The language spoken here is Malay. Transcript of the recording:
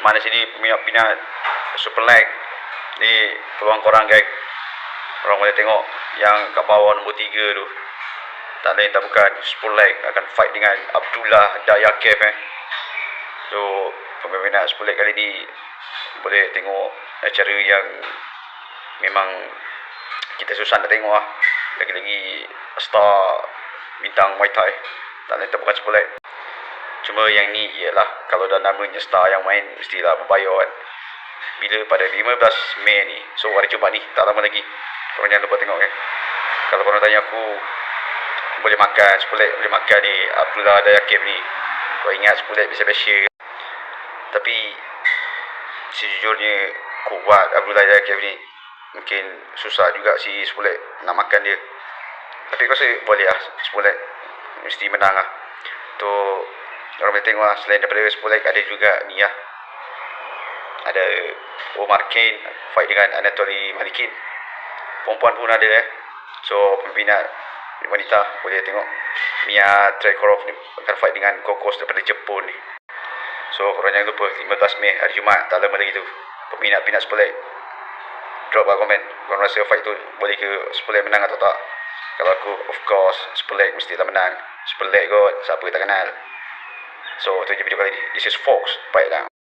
mana sini peminat-peminat Super Leg ni, peluang korang geng. Korang boleh tengok yang kat bawah nombor 3 tu, tak lain tak bukan Super Leg akan fight dengan Abdullah Dayakev. So peminat Super Leg kali ni boleh tengok acara yang memang kita susah nak tengok lah. Lagi-lagi star bintang Muay Thai, tak lain tak bukan Super Leg. Cuma yang ni ialah kalau dah namanya star yang main, mestilah berbayar kan. Bila pada 15 Mei ni, so hari Jumaat ni, tak lama lagi. Korang jangan lupa tengok kan. Kalau korang tanya aku, boleh makan Super Leg, boleh makan ni Abdullah Dayakev ni. Kau ingat Super Leg biasa-biasa. Tapi sejujurnya kuat Abdullah Dayakev ni, mungkin susah juga si Super Leg nak makan dia. Tapi aku rasa boleh lah, Super Leg mesti menang lah. Tu orang boleh tengok lah. Selain daripada Super Leg, ada juga ni lah, ada Omar Kane fight dengan Anatoly Malikin. Perempuan pun ada So peminat wanita boleh tengok Mia Trekorov ni akan fight dengan Kokos daripada Jepun ni. So korang jangan lupa 15 Mei hari Jumaat, tak lama lagi tu. Peminat-peminat Super Leg, drop kat komen korang rasa fight tu boleh ke Super Leg menang atau tak. Kalau aku, of course Super Leg mestilah menang. Super Leg kot, siapa tak kenal. So tu je video kali ni. This is Fox, baiklah.